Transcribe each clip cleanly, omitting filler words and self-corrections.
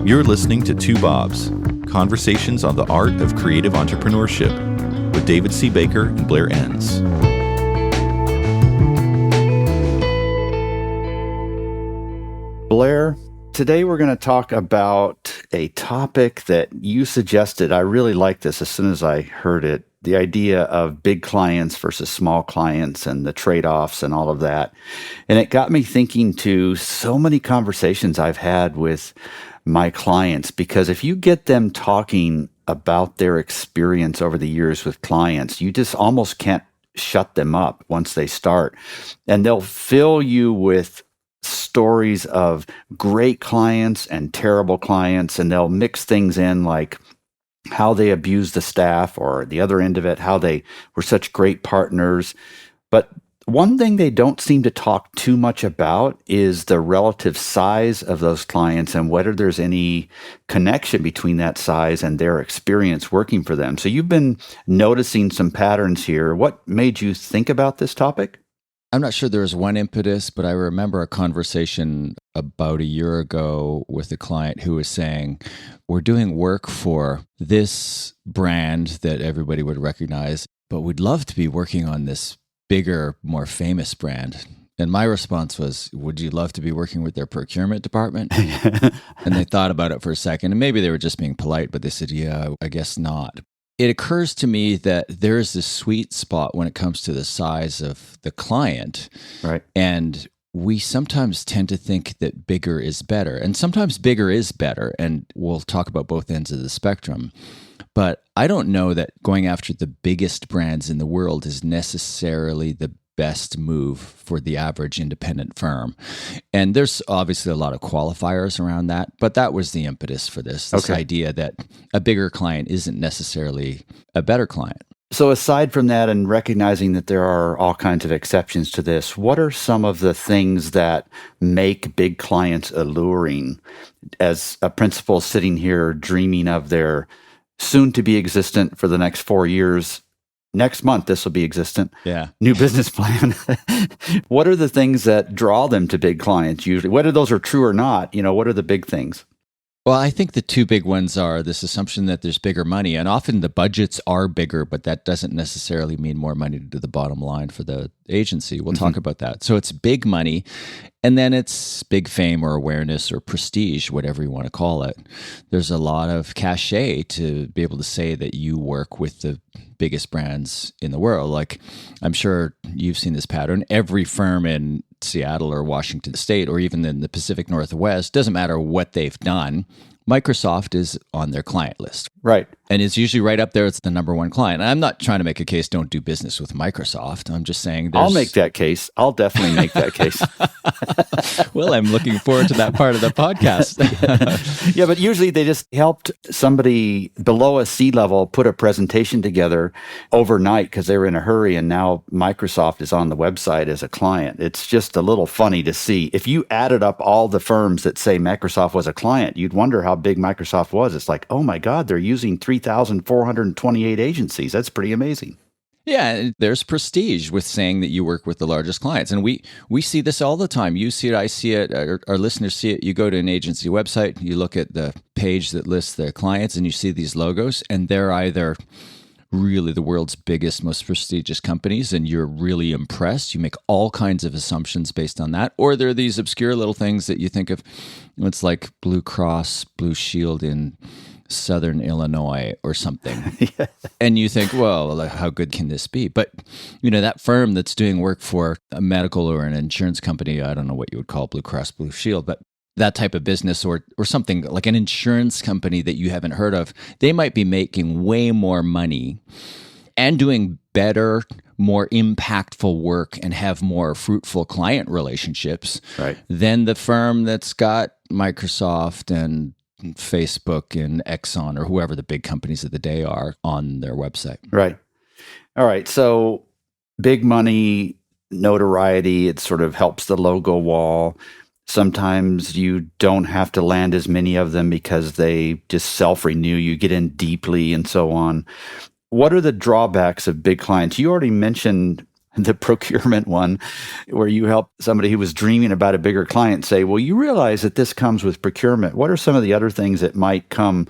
You're listening to Two Bobs, conversations on the art of creative entrepreneurship with David C. Baker and Blair Enns. Blair, today we're going to talk about a topic that you suggested. I really liked this as soon as I heard it. The idea of big clients versus small clients and the trade-offs and all of that. And it got me thinking to so many conversations I've had with my clients, because if you get them talking about their experience over the years with clients, you just almost can't shut them up once they start. And they'll fill you with stories of great clients and terrible clients, and they'll mix things in like how they abused the staff, or the other end of it, how they were such great partners. But one thing they don't seem to talk too much about is the relative size of those clients and whether there's any connection between that size and their experience working for them. So you've been noticing some patterns here. What made you think about this topic? I'm not sure there was one impetus, but I remember a conversation about a year ago with a client who was saying, we're doing work for this brand that everybody would recognize, but we'd love to be working on this bigger, more famous brand. And my response was, would you love to be working with their procurement department? And they thought about it for a second, and maybe they were just being polite, but they said, yeah, I guess not. It occurs to me that there is this sweet spot when it comes to the size of the client. Right. And we sometimes tend to think that bigger is better. And sometimes bigger is better. And we'll talk about both ends of the spectrum. But I don't know that going after the biggest brands in the world is necessarily the best move for the average independent firm. And there's obviously a lot of qualifiers around that, but that was the impetus for this idea that a bigger client isn't necessarily a better client. So aside from that, and recognizing that there are all kinds of exceptions to this, what are some of the things that make big clients alluring? As a principal sitting here dreaming of their soon-to-be existent for the next 4 years, next month, this will be existent. Yeah. New business plan. What are the things that draw them to big clients usually? Whether those are true or not, what are the big things? Well, I think the two big ones are this assumption that there's bigger money, and often the budgets are bigger, but that doesn't necessarily mean more money to the bottom line for the agency. We'll talk about that. So it's big money, and then it's big fame or awareness or prestige, whatever you want to call it. There's a lot of cachet to be able to say that you work with the biggest brands in the world. Like, I'm sure you've seen this pattern. Every firm in Seattle or Washington State, or even in the Pacific Northwest, doesn't matter what they've done, Microsoft is on their client list. Right. And it's usually right up there. It's the number one client. And I'm not trying to make a case, don't do business with Microsoft. I'm just saying I'll make that case. I'll definitely make that case. Well, I'm looking forward to that part of the podcast. Yeah, but usually they just helped somebody below a C-level put a presentation together overnight because they were in a hurry, and now Microsoft is on the website as a client. It's just a little funny to see. If you added up all the firms that say Microsoft was a client, you'd wonder how big Microsoft was. It's like, oh my God, they're using 3,428 agencies. That's pretty amazing. Yeah, there's prestige with saying that you work with the largest clients. And we see this all the time. You see it, I see it, our listeners see it. You go to an agency website, you look at the page that lists their clients, and you see these logos, and they're either really the world's biggest, most prestigious companies, and you're really impressed. You make all kinds of assumptions based on that. Or there are these obscure little things that you think of. It's like Blue Cross, Blue Shield in Southern Illinois or something. Yeah. And you think, well, how good can this be? But, that firm that's doing work for a medical or an insurance company, I don't know what you would call Blue Cross, Blue Shield, but that type of business or something like an insurance company that you haven't heard of, they might be making way more money and doing better, more impactful work and have more fruitful client relationships than the firm that's got Microsoft and Facebook and Exxon or whoever the big companies of the day are on their website. Right. All right. So big money, notoriety, it sort of helps the logo wall. Sometimes you don't have to land as many of them because they just self-renew. You get in deeply and so on. What are the drawbacks of big clients? You already mentioned the procurement one, where you help somebody who was dreaming about a bigger client say, well, you realize that this comes with procurement. What are some of the other things that might come?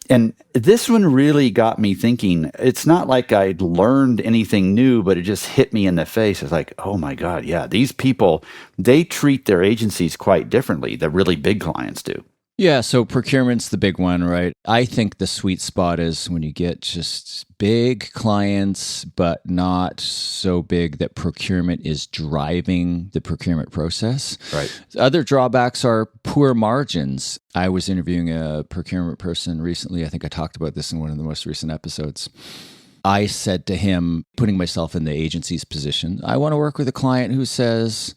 And this one really got me thinking. It's not like I'd learned anything new, but it just hit me in the face. It's like, oh my God, yeah, these people, they treat their agencies quite differently. The really big clients do. Yeah, so procurement's the big one, right? I think the sweet spot is when you get just big clients, but not so big that procurement is driving the procurement process. Right. Other drawbacks are poor margins. I was interviewing a procurement person recently. I think I talked about this in one of the most recent episodes. I said to him, putting myself in the agency's position, I want to work with a client who says,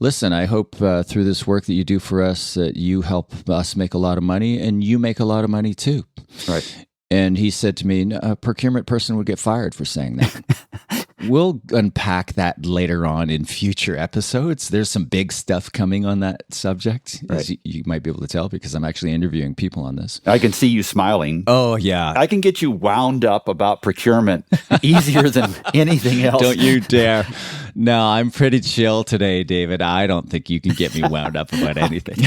listen, I hope through this work that you do for us that you help us make a lot of money and you make a lot of money too. Right. And he said to me, a procurement person would get fired for saying that. We'll unpack that later on in future episodes. There's some big stuff coming on that subject, right. As you might be able to tell, because I'm actually interviewing people on this. I can see you smiling. Oh, yeah. I can get you wound up about procurement easier than anything else. Don't you dare. No, I'm pretty chill today, David. I don't think you can get me wound up about anything.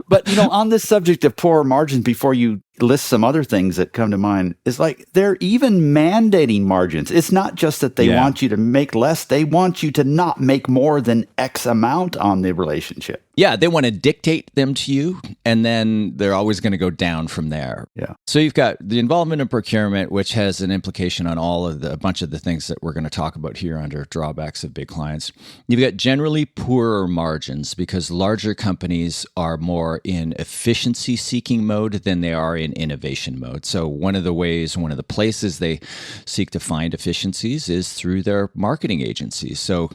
But, on this subject of poor margins, before you list some other things that come to mind, is like they're even mandating margins. It's not just that they want you to make less. They want you to not make more than X amount on the relationship. Yeah, they want to dictate them to you, and then they're always going to go down from there. Yeah. So you've got the involvement in procurement, which has an implication on a bunch of the things that we're going to talk about here under drawbacks of big clients. You've got generally poorer margins because larger companies are more in efficiency-seeking mode than they are in innovation mode. So one of the places they seek to find efficiencies is through their marketing agencies. So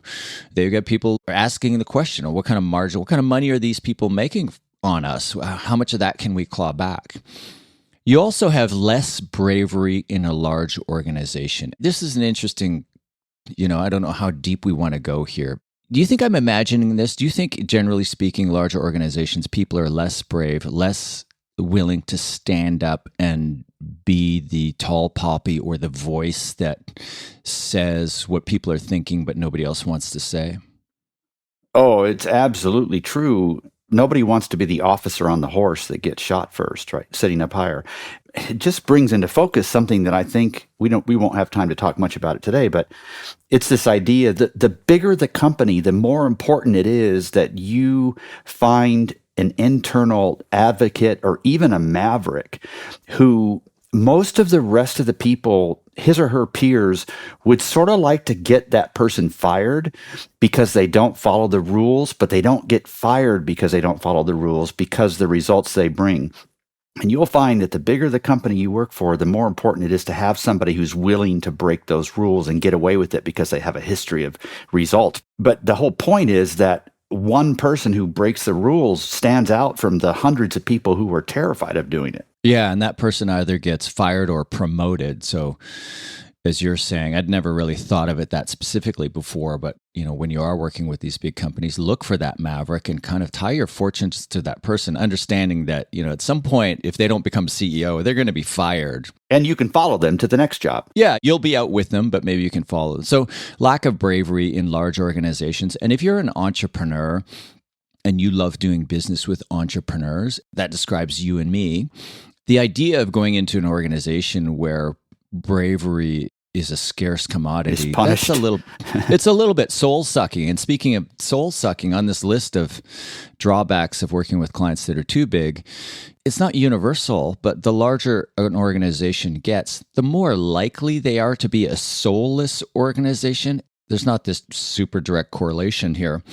they've got people asking the question, what kind of margin, what kind of money are these people making on us? How much of that can we claw back? You also have less bravery in a large organization. This is an interesting, I don't know how deep we want to go here. Do you think I'm imagining this? Do you think, generally speaking, larger organizations, people are less brave, less willing to stand up and be the tall poppy or the voice that says what people are thinking but nobody else wants to say? Oh, it's absolutely true. Nobody wants to be the officer on the horse that gets shot first, right? Sitting up higher. It just brings into focus something that I think we won't have time to talk much about it today, but it's this idea that the bigger the company, the more important it is that you find an internal advocate or even a maverick who most of the rest of the people, his or her peers, would sort of like to get that person fired because they don't follow the rules, but they don't get fired because they don't follow the rules because the results they bring. And you'll find that the bigger the company you work for, the more important it is to have somebody who's willing to break those rules and get away with it because they have a history of results. But the whole point is that one person who breaks the rules stands out from the hundreds of people who were terrified of doing it. Yeah, and that person either gets fired or promoted. So as you're saying, I'd never really thought of it that specifically before, but when you are working with these big companies, look for that maverick and kind of tie your fortunes to that person, understanding that, at some point, if they don't become CEO, they're going to be fired. And you can follow them to the next job. Yeah, you'll be out with them, but maybe you can follow them. So lack of bravery in large organizations. And if you're an entrepreneur and you love doing business with entrepreneurs, that describes you and me. The idea of going into an organization where bravery is a scarce commodity, it's a little bit soul-sucking. And speaking of soul-sucking, on this list of drawbacks of working with clients that are too big, it's not universal, but the larger an organization gets, the more likely they are to be a soulless organization. There's not this super direct correlation here.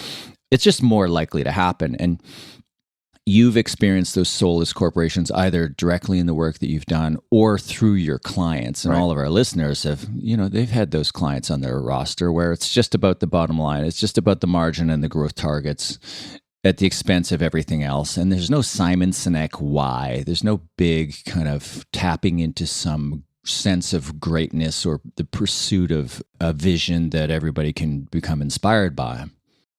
It's just more likely to happen. And you've experienced those soulless corporations either directly in the work that you've done or through your clients. And right. All of our listeners have, they've had those clients on their roster where it's just about the bottom line. It's just about the margin and the growth targets at the expense of everything else. And there's no Simon Sinek why. There's no big kind of tapping into some sense of greatness or the pursuit of a vision that everybody can become inspired by.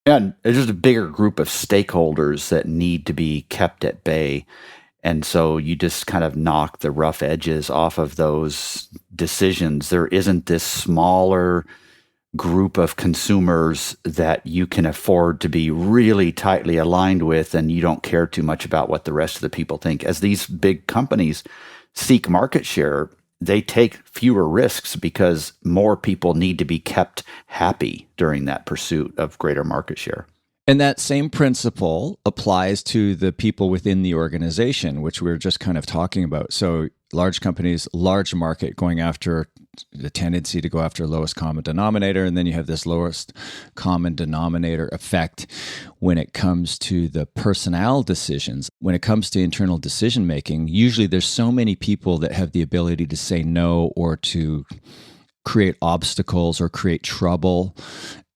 And there's just a bigger group of stakeholders that need to be kept at bay. And so you just kind of knock the rough edges off of those decisions. There isn't this smaller group of consumers that you can afford to be really tightly aligned with, and you don't care too much about what the rest of the people think. As these big companies seek market share, they take fewer risks because more people need to be kept happy during that pursuit of greater market share. And that same principle applies to the people within the organization, which we were just kind of talking about. So large companies, large market, going after the tendency to go after lowest common denominator. And then you have this lowest common denominator effect when it comes to the personnel decisions. When it comes to internal decision making, usually there's so many people that have the ability to say no or to create obstacles or create trouble.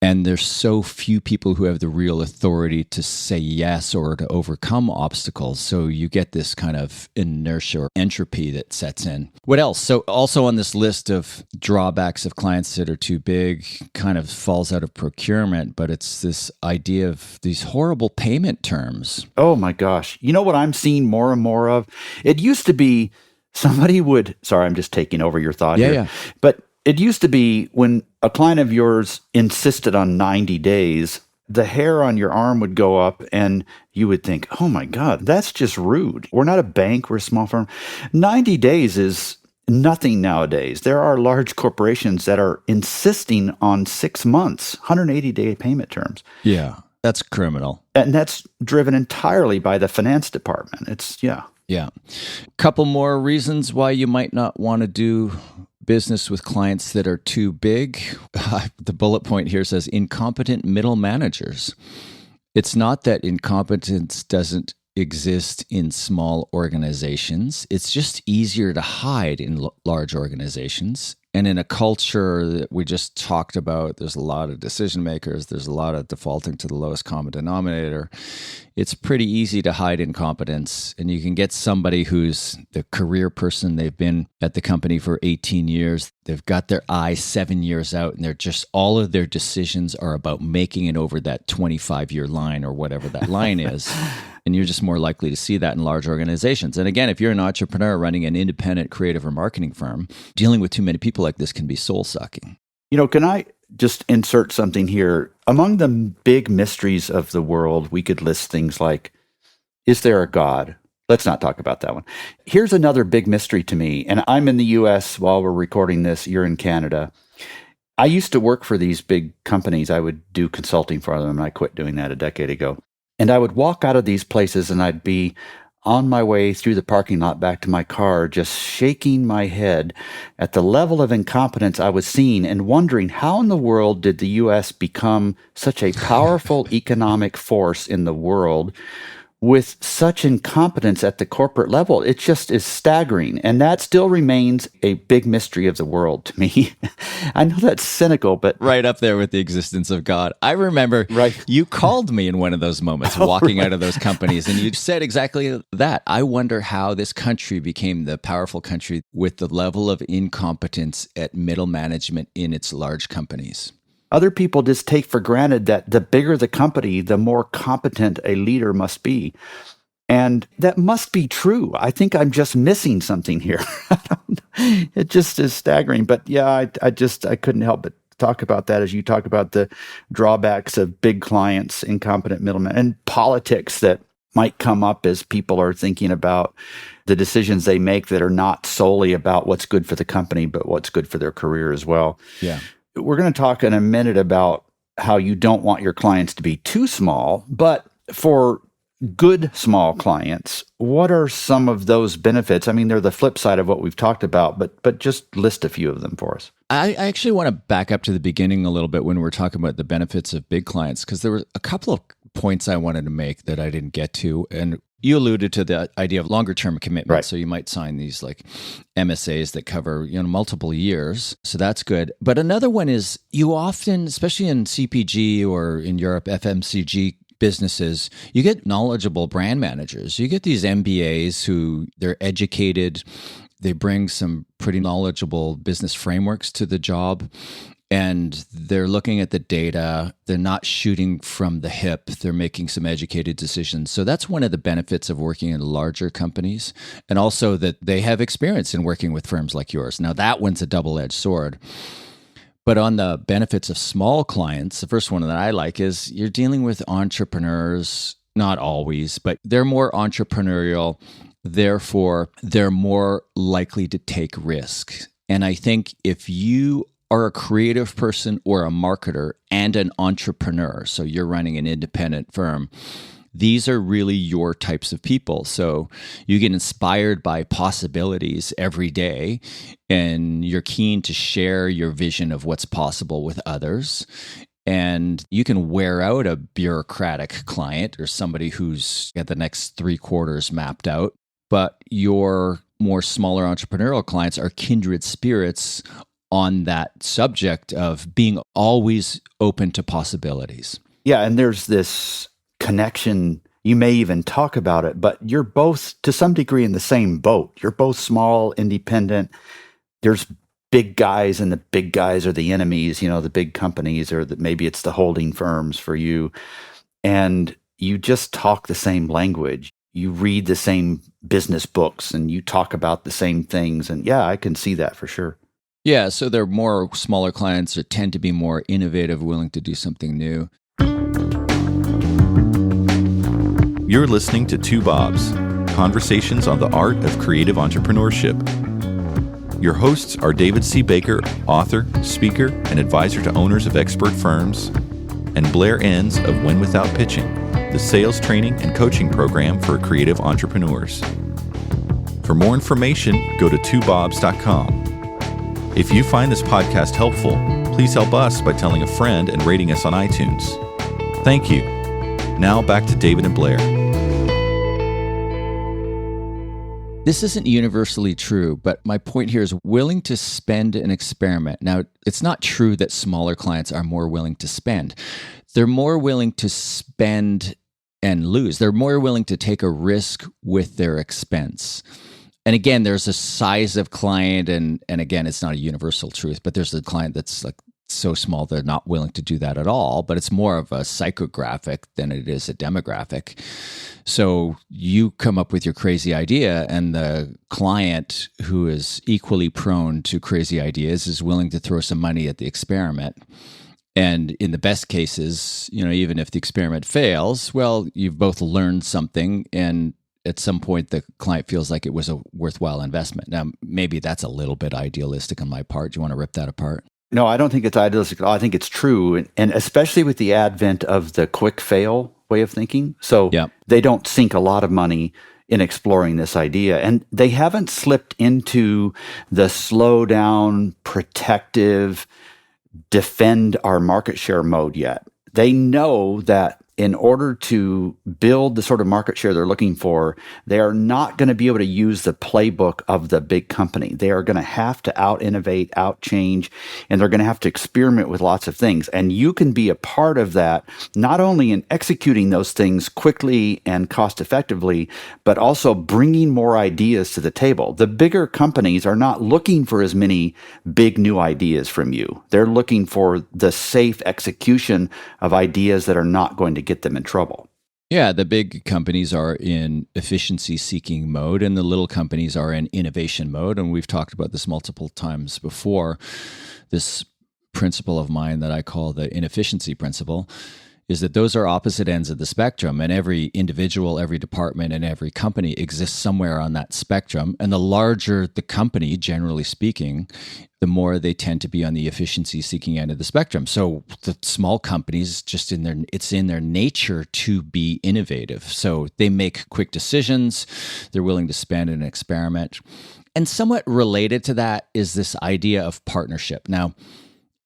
And there's so few people who have the real authority to say yes or to overcome obstacles. So you get this kind of inertia or entropy that sets in. What else? So also on this list of drawbacks of clients that are too big kind of falls out of procurement, but it's this idea of these horrible payment terms. Oh my gosh. You know what I'm seeing more and more of? It used to be somebody would, sorry, I'm just taking over your thought here. But it used to be when a client of yours insisted on 90 days, the hair on your arm would go up and you would think, oh my God, that's just rude. We're not a bank, we're a small firm. 90 days is nothing nowadays. There are large corporations that are insisting on 6 months, 180-day payment terms. Yeah, that's criminal. And that's driven entirely by the finance department. Yeah. Couple more reasons why you might not want to do business with clients that are too big. The bullet point here says incompetent middle managers. It's not that incompetence doesn't exist in small organizations. It's just easier to hide in large organizations. And in a culture that we just talked about, there's a lot of decision makers, there's a lot of defaulting to the lowest common denominator. It's pretty easy to hide incompetence. And you can get somebody who's the career person, they've been at the company for 18 years, they've got their eyes 7 years out, and they're just, all of their decisions are about making it over that 25-year line or whatever that line is. And you're just more likely to see that in large organizations. And again, if you're an entrepreneur running an independent creative or marketing firm, dealing with too many people like this can be soul-sucking. You know, can I just insert something here? Among the big mysteries of the world, we could list things like, is there a God? Let's not talk about that one. Here's another big mystery to me, and I'm in the US while we're recording this, you're in Canada. I used to work for these big companies. I would do consulting for them, and I quit doing that a decade ago. And I would walk out of these places and I'd be on my way through the parking lot back to my car, just shaking my head at the level of incompetence I was seeing and wondering how in the world did the U.S. become such a powerful economic force in the world with such incompetence at the corporate level. It just is staggering. And that still remains a big mystery of the world to me. I know that's cynical, but... Right up there with the existence of God. I remember you called me in one of those moments walking out of those companies, and you said exactly that. I wonder how this country became the powerful country with the level of incompetence at middle management in its large companies. Other people just take for granted that the bigger the company, the more competent a leader must be. And that must be true. I think I'm just missing something here. It just is staggering. But yeah, I couldn't help but talk about that as you talk about the drawbacks of big clients, incompetent middlemen, and politics that might come up as people are thinking about the decisions they make that are not solely about what's good for the company, but what's good for their career as well. Yeah. We're going to talk in a minute about how you don't want your clients to be too small, but for good small clients, what are some of those benefits? I mean, they're the flip side of what we've talked about, but just list a few of them for us. I actually want to back up to the beginning a little bit when we're talking about the benefits of big clients, because there were a couple of points I wanted to make that I didn't get to. And you alluded to the idea of longer term commitment. Right. So you might sign these like MSAs that cover, multiple years. So that's good. But another one is you often, especially in CPG or in Europe, FMCG businesses, you get knowledgeable brand managers. You get these MBAs who they're educated. They bring some pretty knowledgeable business frameworks to the job. And they're looking at the data. They're not shooting from the hip. They're making some educated decisions. So that's one of the benefits of working in larger companies. And also that they have experience in working with firms like yours. Now, that one's a double-edged sword. But on the benefits of small clients, the first one that I like is you're dealing with entrepreneurs, not always, but they're more entrepreneurial. Therefore, they're more likely to take risks. And I think if you are a creative person or a marketer and an entrepreneur, so you're running an independent firm, these are really your types of people. So you get inspired by possibilities every day, and you're keen to share your vision of what's possible with others. And you can wear out a bureaucratic client or somebody who's got the next 3 quarters mapped out. But your more smaller entrepreneurial clients are kindred spirits on that subject of being always open to possibilities. Yeah, and there's this connection. You may even talk about it, but you're both to some degree in the same boat. You're both small, independent. There's big guys, and the big guys are the enemies, the big companies, or maybe it's the holding firms for you. And you just talk the same language. You read the same business books and you talk about the same things. And yeah, I can see that for sure. Yeah, so they're more smaller clients that tend to be more innovative, willing to do something new. You're listening to Two Bobs, conversations on the art of creative entrepreneurship. Your hosts are David C. Baker, author, speaker, and advisor to owners of expert firms, and Blair Enns of Win Without Pitching, the sales training and coaching program for creative entrepreneurs. For more information, go to twobobs.com. If you find this podcast helpful, please help us by telling a friend and rating us on iTunes. Thank you. Now back to David and Blair. This isn't universally true, but my point here is willing to spend and experiment. Now, it's not true that smaller clients are more willing to spend. They're more willing to spend and lose. They're more willing to take a risk with their expense. And again, there's a size of client, and again, it's not a universal truth, but there's a client that's like so small they're not willing to do that at all, but it's more of a psychographic than it is a demographic. So you come up with your crazy idea, and the client who is equally prone to crazy ideas is willing to throw some money at the experiment. And in the best cases, even if the experiment fails, well, you've both learned something, and at some point the client feels like it was a worthwhile investment. Now, maybe that's a little bit idealistic on my part. Do you want to rip that apart? No, I don't think it's idealistic at all. I think it's true. And especially with the advent of the quick fail way of thinking. So They don't sink a lot of money in exploring this idea. And they haven't slipped into the slow down, protective, defend our market share mode yet. They know that in order to build the sort of market share they're looking for, they are not going to be able to use the playbook of the big company. They are going to have to out-innovate, out-change, and they're going to have to experiment with lots of things. And you can be a part of that, not only in executing those things quickly and cost-effectively, but also bringing more ideas to the table. The bigger companies are not looking for as many big new ideas from you. They're looking for the safe execution of ideas that are not going to get them in trouble. Yeah, the big companies are in efficiency-seeking mode, and the little companies are in innovation mode. And we've talked about this multiple times before. This principle of mine that I call the inefficiency principle is that those are opposite ends of the spectrum, and every individual, every department, and every company exists somewhere on that spectrum. And the larger the company, generally speaking, the more they tend to be on the efficiency-seeking end of the spectrum. So the small companies, it's in their nature to be innovative. So they make quick decisions. They're willing to spend and experiment. And somewhat related to that is this idea of partnership. Now,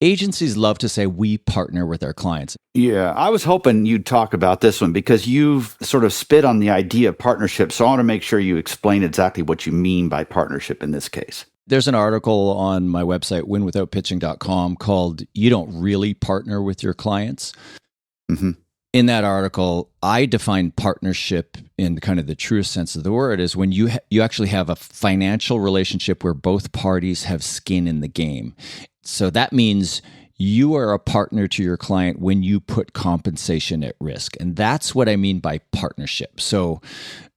agencies love to say we partner with our clients. Yeah, I was hoping you'd talk about this one because you've sort of spit on the idea of partnership. So I want to make sure you explain exactly what you mean by partnership in this case. There's an article on my website, winwithoutpitching.com, called You Don't Really Partner with Your Clients. Mm-hmm. In that article, I define partnership in kind of the truest sense of the word is when you actually have a financial relationship where both parties have skin in the game. So that means you are a partner to your client when you put compensation at risk. And that's what I mean by partnership. So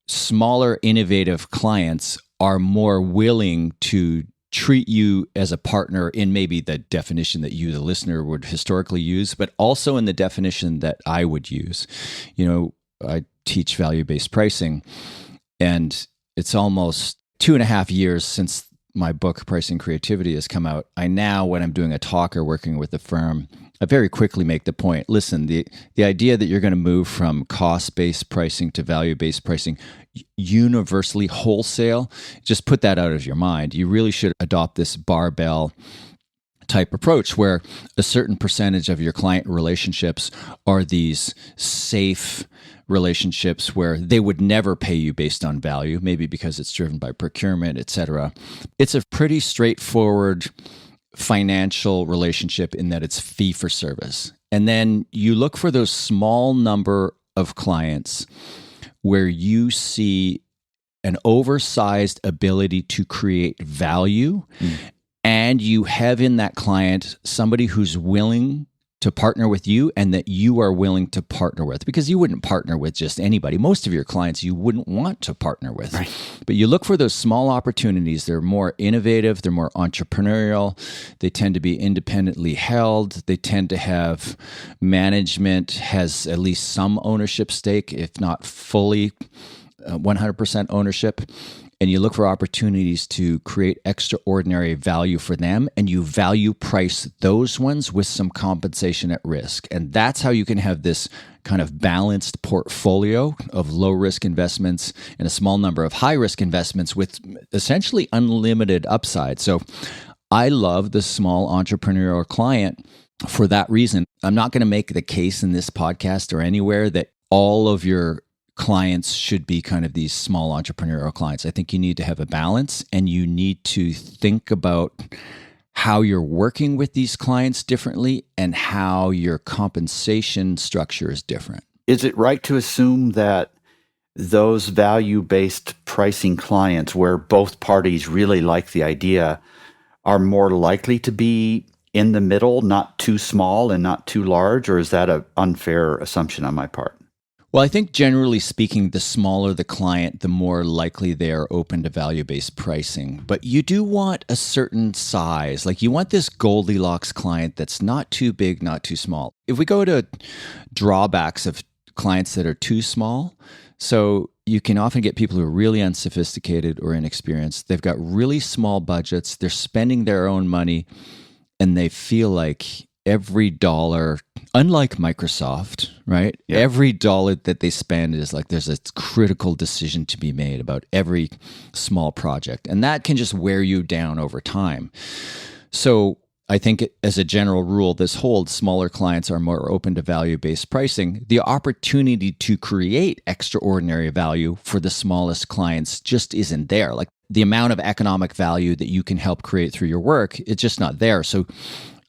smaller, innovative clients are more willing to treat you as a partner in maybe the definition that you, the listener, would historically use, but also in the definition that I would use. I teach value-based pricing, and it's almost 2.5 years since my book, Pricing Creativity, has come out. I now, when I'm doing a talk or working with a firm, I very quickly make the point, listen, the idea that you're going to move from cost-based pricing to value-based pricing universally wholesale, just put that out of your mind. You really should adopt this barbell type approach where a certain percentage of your client relationships are these safe relationships where they would never pay you based on value, maybe because it's driven by procurement, et cetera. It's a pretty straightforward financial relationship in that it's fee for service. And then you look for those small number of clients where you see an oversized ability to create value, and you have in that client somebody who's willing to partner with you and that you are willing to partner with, because you wouldn't partner with just anybody. Most of your clients you wouldn't want to partner with. Right. But you look for those small opportunities. They're more innovative. They're more entrepreneurial. They tend to be independently held. They tend to have management has at least some ownership stake, if not fully 100% ownership. And you look for opportunities to create extraordinary value for them, and you value price those ones with some compensation at risk. And that's how you can have this kind of balanced portfolio of low-risk investments and a small number of high-risk investments with essentially unlimited upside. So I love the small entrepreneurial client for that reason. I'm not going to make the case in this podcast or anywhere that all of your clients should be kind of these small entrepreneurial clients. I think you need to have a balance, and you need to think about how you're working with these clients differently and how your compensation structure is different. Is it right to assume that those value-based pricing clients where both parties really like the idea are more likely to be in the middle, not too small and not too large, or is that an unfair assumption on my part? Well, I think generally speaking, the smaller the client, the more likely they are open to value-based pricing. But you do want a certain size. Like you want this Goldilocks client that's not too big, not too small. If we go to drawbacks of clients that are too small, so you can often get people who are really unsophisticated or inexperienced. They've got really small budgets. They're spending their own money, and they feel like every dollar, unlike Microsoft, right? Yeah. Every dollar that they spend is like there's a critical decision to be made about every small project. And that can just wear you down over time. So I think as a general rule, this holds. Smaller clients are more open to value-based pricing. The opportunity to create extraordinary value for the smallest clients just isn't there. Like the amount of economic value that you can help create through your work, it's just not there. So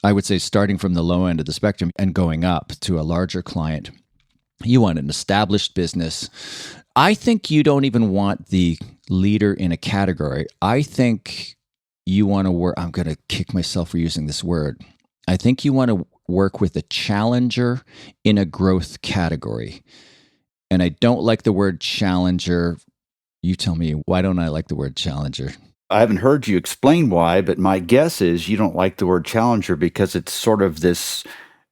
I would say starting from the low end of the spectrum and going up to a larger client, you want an established business. I think you don't even want the leader in a category. I think you want to work, I'm going to kick myself for using this word. I think you want to work with a challenger in a growth category. And I don't like the word challenger. You tell me, why don't I like the word challenger? I haven't heard you explain why, but my guess is you don't like the word challenger because it's sort of this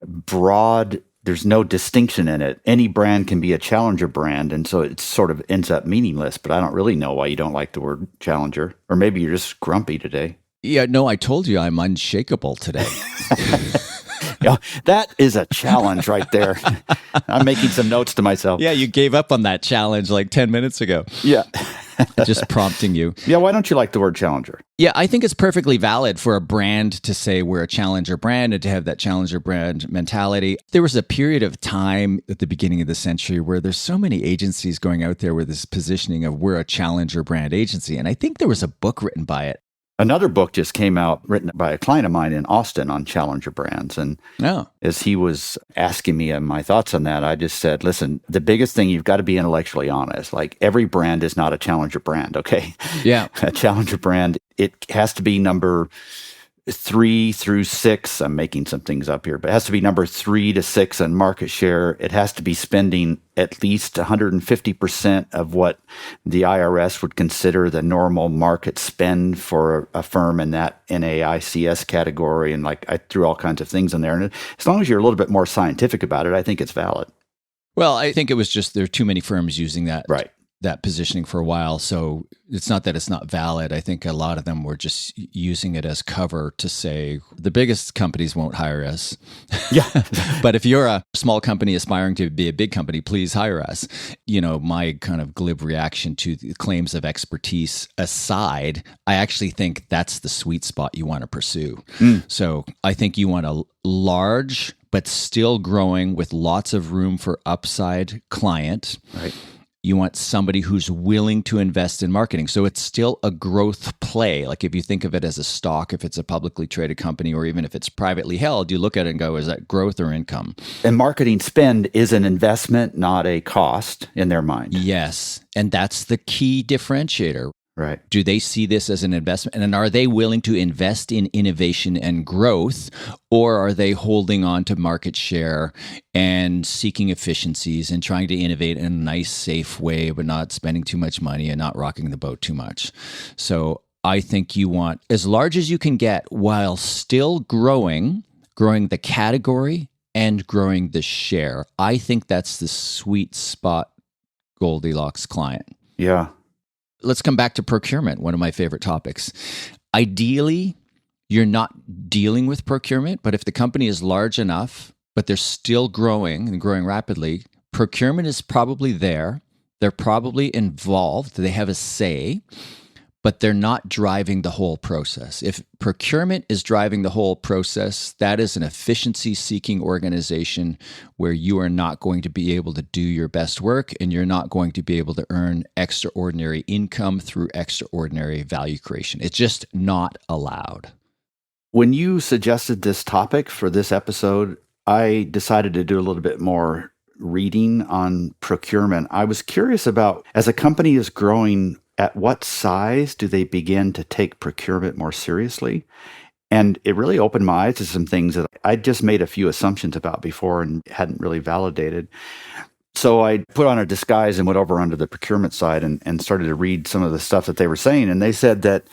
broad, there's no distinction in it. Any brand can be a challenger brand, and so it sort of ends up meaningless, but I don't really know why you don't like the word challenger. Or maybe you're just grumpy today. Yeah, no, I told you I'm unshakable today. Yeah, that is a challenge right there. I'm making some notes to myself. Yeah, you gave up on that challenge like 10 minutes ago. Yeah. Just prompting you. Yeah, why don't you like the word challenger? Yeah, I think it's perfectly valid for a brand to say we're a challenger brand and to have that challenger brand mentality. There was a period of time at the beginning of the century where there's so many agencies going out there with this positioning of we're a challenger brand agency. And I think there was a book written by it. Another book just came out written by a client of mine in Austin on challenger brands. And as he was asking me my thoughts on that, I just said, listen, the biggest thing, you've got to be intellectually honest. Like every brand is not a challenger brand, okay? Yeah. A challenger brand, it has to be number 3 through 6. I'm making some things up here, but it has to be number 3 to 6 on market share. It has to be spending at least 150% of what the IRS would consider the normal market spend for a firm in that NAICS category. And like I threw all kinds of things in there. And as long as you're a little bit more scientific about it, I think it's valid. Well, I think it was just there are too many firms using that Right. that positioning for a while. So it's not that it's not valid. I think a lot of them were just using it as cover to say the biggest companies won't hire us. Yeah. But if you're a small company aspiring to be a big company, please hire us. You know, my kind of glib reaction to the claims of expertise aside, I actually think that's the sweet spot you want to pursue. So I think you want a large but still growing with lots of room for upside client. Right. You want somebody who's willing to invest in marketing. So it's still a growth play. Like if you think of it as a stock, if it's a publicly traded company, or even if it's privately held, you look at it and go, is that growth or income? And marketing spend is an investment, not a cost in their mind. Yes. And that's the key differentiator. Right. Do they see this as an investment? And are they willing to invest in innovation and growth, or are they holding on to market share and seeking efficiencies and trying to innovate in a nice, safe way, but not spending too much money and not rocking the boat too much? So I think you want as large as you can get while still growing the category and growing the share. I think that's the sweet spot Goldilocks client. Yeah. Let's come back to procurement, one of my favorite topics. Ideally, you're not dealing with procurement, but if the company is large enough, but they're still growing and growing rapidly, procurement is probably there. They're probably involved. They have a say, but they're not driving the whole process. If procurement is driving the whole process, that is an efficiency-seeking organization where you are not going to be able to do your best work, and you're not going to be able to earn extraordinary income through extraordinary value creation. It's just not allowed. When you suggested this topic for this episode, I decided to do a little bit more reading on procurement. I was curious about, as a company is growing, at what size do they begin to take procurement more seriously? And it really opened my eyes to some things that I just made a few assumptions about before and hadn't really validated. So I put on a disguise and went over onto the procurement side and started to read some of the stuff that they were saying. And they said that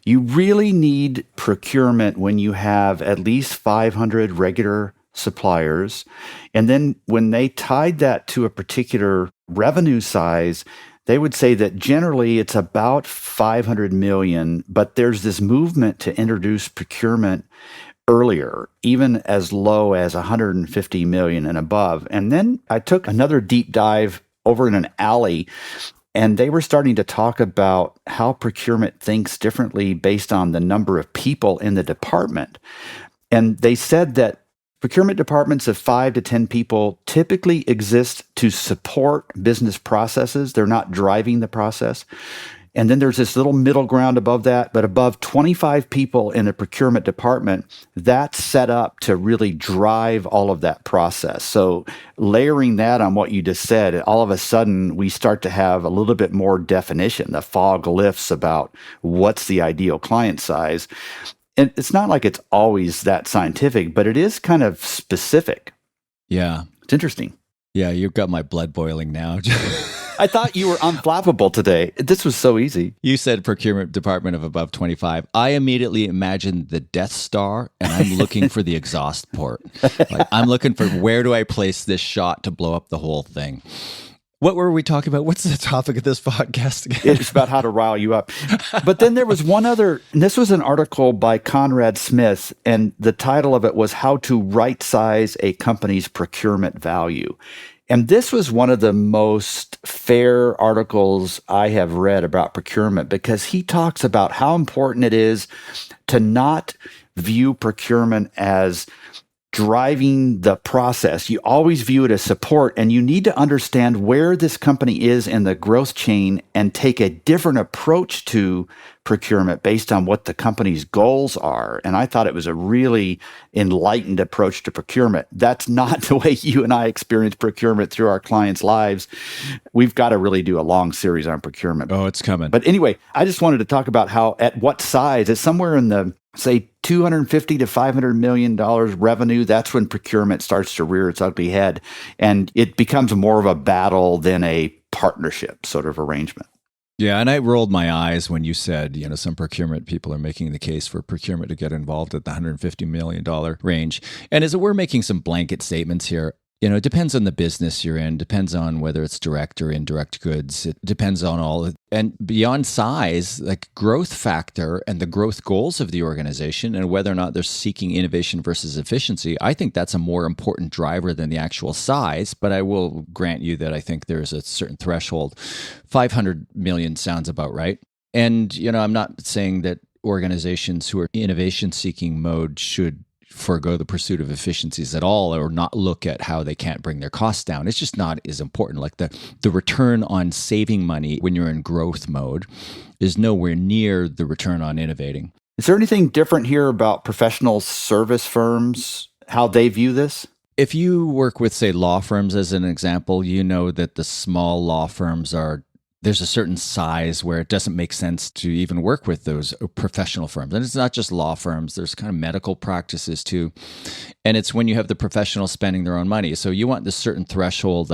you really need procurement when you have at least 500 regular suppliers. And then when they tied that to a particular revenue size, they would say that generally it's about 500 million, but there's this movement to introduce procurement earlier, even as low as 150 million and above. And then I took another deep dive over in an alley, and they were starting to talk about how procurement thinks differently based on the number of people in the department. And they said that procurement departments of 5 to 10 people typically exist to support business processes. They're not driving the process. And then there's this little middle ground above that, but above 25 people in a procurement department, that's set up to really drive all of that process. So layering that on what you just said, all of a sudden we start to have a little bit more definition. The fog lifts about what's the ideal client size. And it's not like it's always that scientific, but it is kind of specific. Yeah. It's interesting. Yeah, you've got my blood boiling now. I thought you were unflappable today. This was so easy. You said procurement department of above 25. I immediately imagined the Death Star, and I'm looking for the exhaust port. Like, I'm looking for where do I place this shot to blow up the whole thing. What were we talking about? What's the topic of this podcast again? It's about how to rile you up. But then there was one other, and this was an article by Conrad Smith, and the title of it was How to Right Size a Company's Procurement Value. And this was one of the most fair articles I have read about procurement, because he talks about how important it is to not view procurement as driving the process. You always view it as support, and you need to understand where this company is in the growth chain and take a different approach to procurement based on what the company's goals are. And I thought it was a really enlightened approach to procurement. That's not the way you and I experience procurement through our clients' lives. We've got to really do a long series on procurement. Oh, it's coming. But anyway, I just wanted to talk about how, at what size, it's somewhere in the say $250 to $500 million revenue, that's when procurement starts to rear its ugly head. And it becomes more of a battle than a partnership sort of arrangement. Yeah, and I rolled my eyes when you said, some procurement people are making the case for procurement to get involved at the $150 million range. And as we're making some blanket statements here, it depends on the business you're in, depends on whether it's direct or indirect goods. It depends on all. And beyond size, like growth factor and the growth goals of the organization and whether or not they're seeking innovation versus efficiency, I think that's a more important driver than the actual size. But I will grant you that I think there's a certain threshold. 500 million sounds about right. And, I'm not saying that organizations who are innovation seeking mode should forego the pursuit of efficiencies at all or not look at how they can't bring their costs down. It's just not as important. Like the return on saving money when you're in growth mode is nowhere near the return on innovating. Is there anything different here about professional service firms, how they view this? If you work with, say, law firms as an example, you know that the small law firms there's a certain size where it doesn't make sense to even work with those professional firms. And it's not just law firms. There's kind of medical practices too. And it's when you have the professionals spending their own money. So you want this certain threshold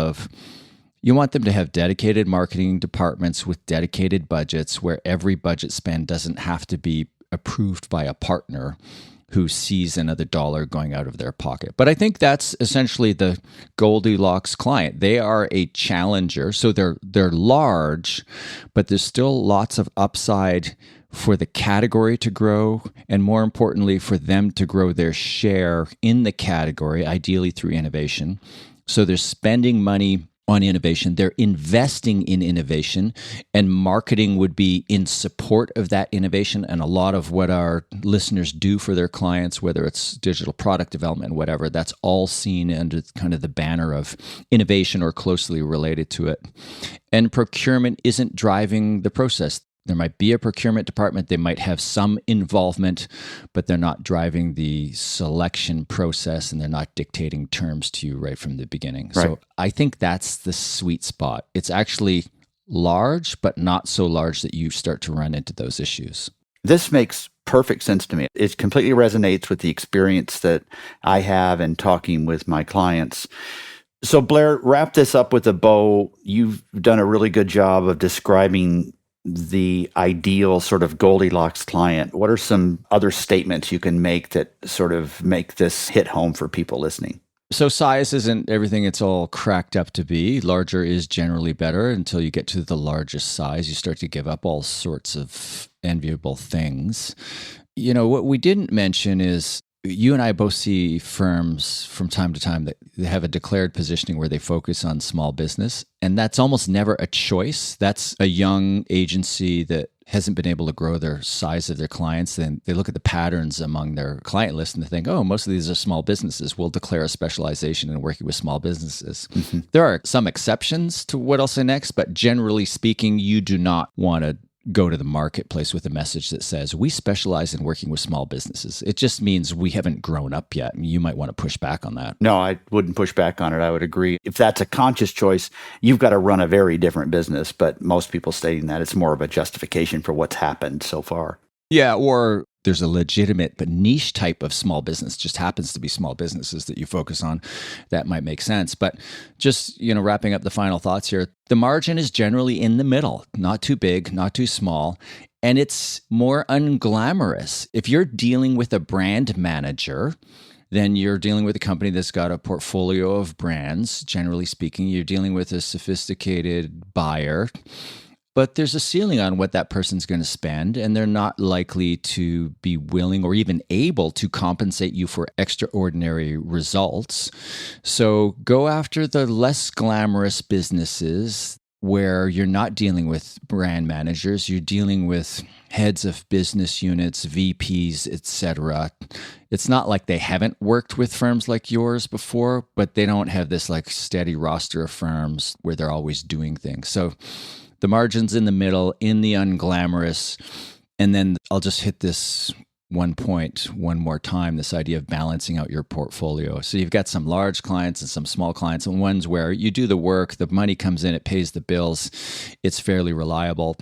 you want them to have dedicated marketing departments with dedicated budgets where every budget spend doesn't have to be approved by a partner who sees another dollar going out of their pocket. But I think that's essentially the Goldilocks client. They are a challenger, so they're large, but there's still lots of upside for the category to grow, and more importantly, for them to grow their share in the category, ideally through innovation. So they're spending money on innovation. They're investing in innovation, and marketing would be in support of that innovation. And a lot of what our listeners do for their clients, whether it's digital product development, whatever, that's all seen under kind of the banner of innovation or closely related to it. And procurement isn't driving the process. There might be a procurement department. They might have some involvement, but they're not driving the selection process and they're not dictating terms to you right from the beginning. Right. So I think that's the sweet spot. It's actually large, but not so large that you start to run into those issues. This makes perfect sense to me. It completely resonates with the experience that I have in talking with my clients. So Blair, wrap this up with a bow. You've done a really good job of describing the ideal sort of Goldilocks client. What are some other statements you can make that sort of make this hit home for people listening? So size isn't everything it's all cracked up to be. Larger is generally better until you get to the largest size. You start to give up all sorts of enviable things. What we didn't mention is you and I both see firms from time to time that they have a declared positioning where they focus on small business, and that's almost never a choice. That's a young agency that hasn't been able to grow their size of their clients. Then they look at the patterns among their client list and they think, oh, most of these are small businesses. We'll declare a specialization in working with small businesses. Mm-hmm. There are some exceptions to what I'll say next, but generally speaking, you do not want to go to the marketplace with a message that says, we specialize in working with small businesses. It just means we haven't grown up yet. You might want to push back on that. No, I wouldn't push back on it. I would agree. If that's a conscious choice, you've got to run a very different business. But most people stating that it's more of a justification for what's happened so far. Yeah, or there's a legitimate but niche type of small business, just happens to be small businesses that you focus on. That might make sense. But just, wrapping up the final thoughts here, the margin is generally in the middle, not too big, not too small. And it's more unglamorous. If you're dealing with a brand manager, then you're dealing with a company that's got a portfolio of brands. Generally speaking, you're dealing with a sophisticated buyer. But there's a ceiling on what that person's going to spend, and they're not likely to be willing or even able to compensate you for extraordinary results. So go after the less glamorous businesses where you're not dealing with brand managers, you're dealing with heads of business units, VPs, etc. It's not like they haven't worked with firms like yours before, but they don't have this like steady roster of firms where they're always doing things. So the margin's in the middle, in the unglamorous, and then I'll just hit this one point one more time, this idea of balancing out your portfolio. So you've got some large clients and some small clients, and ones where you do the work, the money comes in, it pays the bills, it's fairly reliable.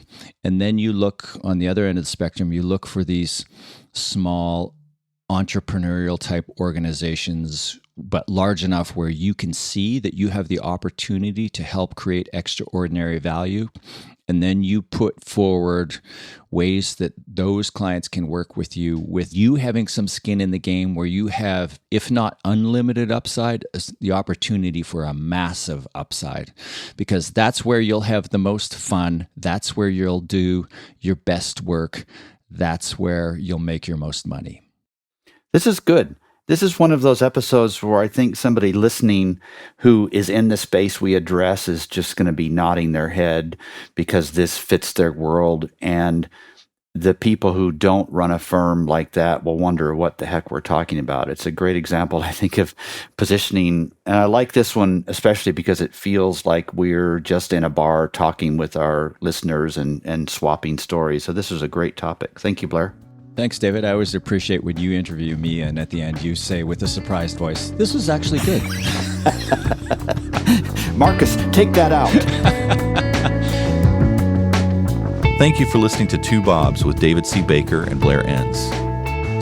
And then you look on the other end of the spectrum, you look for these small entrepreneurial type organizations, but large enough where you can see that you have the opportunity to help create extraordinary value. And then you put forward ways that those clients can work with you having some skin in the game, where you have, if not unlimited upside, the opportunity for a massive upside, because that's where you'll have the most fun. That's where you'll do your best work. That's where you'll make your most money. This is good. This is one of those episodes where I think somebody listening who is in the space we address is just going to be nodding their head because this fits their world. And the people who don't run a firm like that will wonder what the heck we're talking about. It's a great example, I think, of positioning. And I like this one especially because it feels like we're just in a bar talking with our listeners and swapping stories. So this is a great topic. Thank you, Blair. Thanks, David. I always appreciate when you interview me and at the end you say with a surprised voice, "This was actually good." Marcus, take that out. Thank you for listening to Two Bobs with David C. Baker and Blair Enns.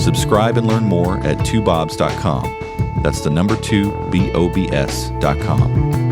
Subscribe and learn more at twobobs.com. That's the number 2, BOBS.com.